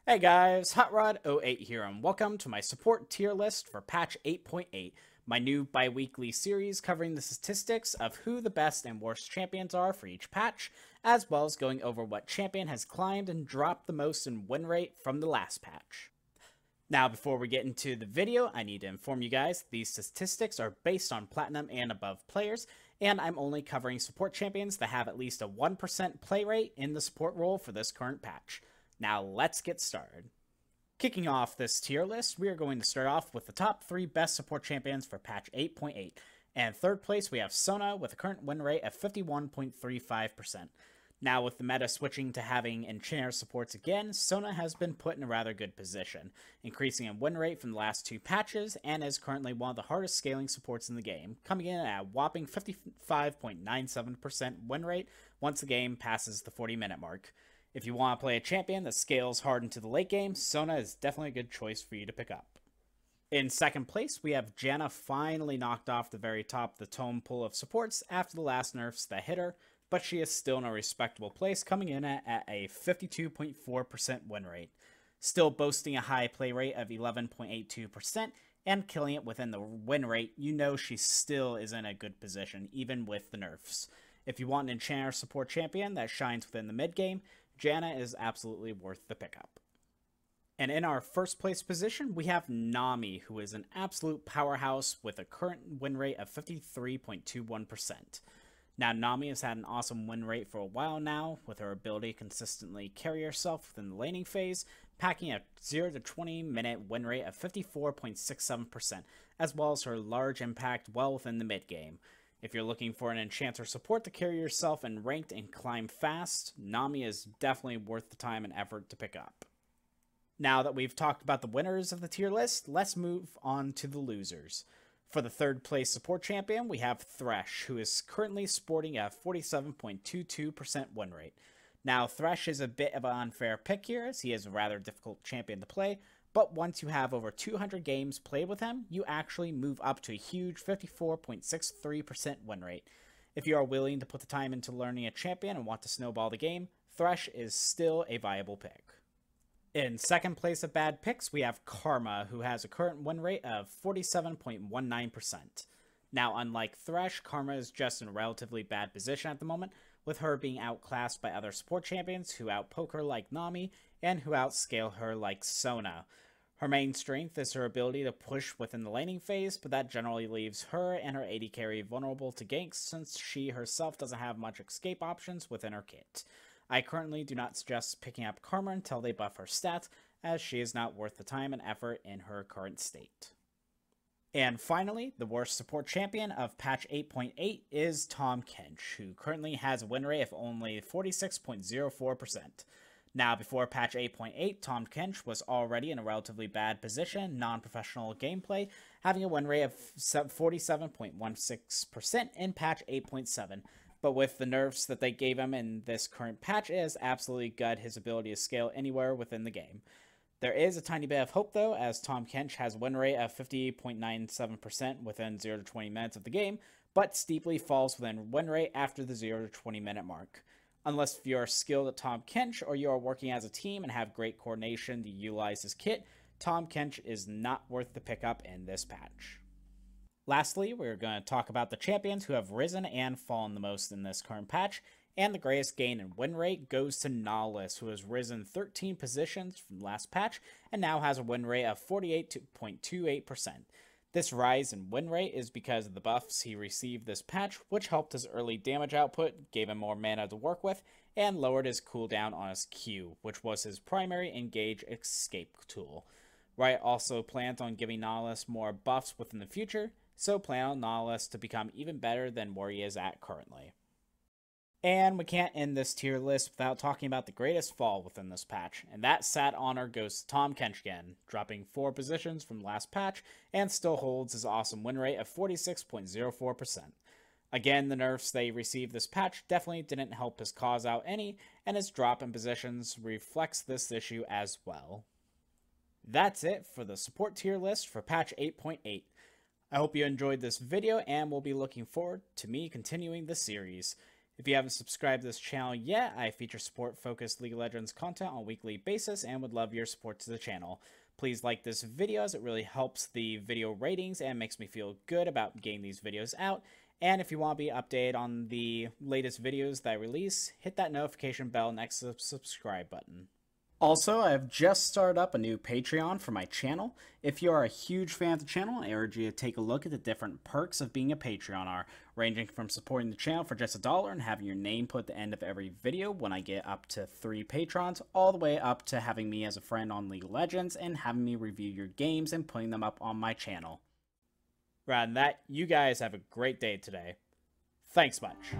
Hey guys, HotRod08 here, and welcome to my support tier list for patch 8.8, my new bi-weekly series covering the statistics of who the best and worst champions are for each patch, as well as going over what champion has climbed and dropped the most in win rate from the last patch. Now, before we get into the video, I need to inform you guys these statistics are based on Platinum and above players, and I'm only covering support champions that have at least a 1% play rate in the support role for this current patch. Now let's get started. Kicking off this tier list, we are going to start off with the top 3 best support champions for patch 8.8. And third place, we have Sona with a current win rate of 51.35%. Now with the meta switching to having enchanter supports again, Sona has been put in a rather good position, increasing in win rate from the last 2 patches, and is currently one of the hardest scaling supports in the game, coming in at a whopping 55.97% win rate once the game passes the 40-minute mark. If you want to play a champion that scales hard into the late game, Sona is definitely a good choice for you to pick up. In second place, we have Janna finally knocked off the very top of the Tahm pool of supports after the last nerfs that hit her, but she is still in a respectable place, coming in at a 52.4% win rate. Still boasting a high play rate of 11.82% and killing it within the win rate, you know she still is in a good position, even with the nerfs. If you want an enchanter support champion that shines within the mid game, Janna is absolutely worth the pickup. And in our first place position, we have Nami, who is an absolute powerhouse with a current win rate of 53.21%. Now, Nami has had an awesome win rate for a while now, with her ability to consistently carry herself within the laning phase, packing a 0 to 20 minute win rate of 54.67%, as well as her large impact well within the mid game. If you're looking for an enchanter support to carry yourself in ranked and climb fast, Nami is definitely worth the time and effort to pick up. Now that we've talked about the winners of the tier list, let's move on to the losers. For the third place support champion, we have Thresh, who is currently sporting a 47.22% win rate. Now, Thresh is a bit of an unfair pick here, as he is a rather difficult champion to play, but once you have over 200 games played with him, you actually move up to a huge 54.63% win rate. If you are willing to put the time into learning a champion and want to snowball the game, Thresh is still a viable pick. In second place of bad picks, we have Karma, who has a current win rate of 47.19%. Now, unlike Thresh, Karma is just in a relatively bad position at the moment, with her being outclassed by other support champions who outpoke her like Nami, and who outscale her like Sona. Her main strength is her ability to push within the laning phase, but that generally leaves her and her AD carry vulnerable to ganks since she herself doesn't have much escape options within her kit. I currently do not suggest picking up Karma until they buff her stats, as she is not worth the time and effort in her current state. And finally, the worst support champion of patch 8.8 is Tahm Kench, who currently has a win rate of only 46.04%. Now, before patch 8.8, Tahm Kench was already in a relatively bad position, non-professional gameplay, having a win rate of 47.16% in patch 8.7. But with the nerfs that they gave him in this current patch, it has absolutely gutted his ability to scale anywhere within the game. There is a tiny bit of hope, though, as Tahm Kench has a win rate of 50.97% within 0 to 20 minutes of the game, but steeply falls within win rate after the 0 to 20 minute mark. Unless you are skilled at Tahm Kench or you are working as a team and have great coordination to utilize his kit, Tahm Kench is not worth the pickup in this patch. Lastly, we're going to talk about the champions who have risen and fallen the most in this current patch, and the greatest gain in win rate goes to Nautilus, who has risen 13 positions from last patch and now has a win rate of 48.28%. This rise in win rate is because of the buffs he received this patch, which helped his early damage output, gave him more mana to work with, and lowered his cooldown on his Q, which was his primary engage escape tool. Riot also plans on giving Nautilus more buffs within the future, so plan on Nautilus to become even better than where he is at currently. And we can't end this tier list without talking about the greatest fall within this patch, and that sad honor goes to Tahm Kench again, dropping 4 positions from last patch, and still holds his awesome win rate of 46.04%. Again, the nerfs they received this patch definitely didn't help his cause out any, and his drop in positions reflects this issue as well. That's it for the support tier list for patch 8.8. I hope you enjoyed this video, and will be looking forward to me continuing the series. If you haven't subscribed to this channel yet, I feature support-focused League of Legends content on a weekly basis and would love your support to the channel. Please like this video as it really helps the video ratings and makes me feel good about getting these videos out. And if you want to be updated on the latest videos that I release, hit that notification bell next to the subscribe button. Also, I have just started up a new Patreon for my channel. If you are a huge fan of the channel, I urge you to take a look at the different perks of being a Patreoner, ranging from supporting the channel for just $1 and having your name put at the end of every video when I get up to 3 patrons, all the way up to having me as a friend on League of Legends and having me review your games and putting them up on my channel. Rather than that, you guys have a great day today. Thanks much.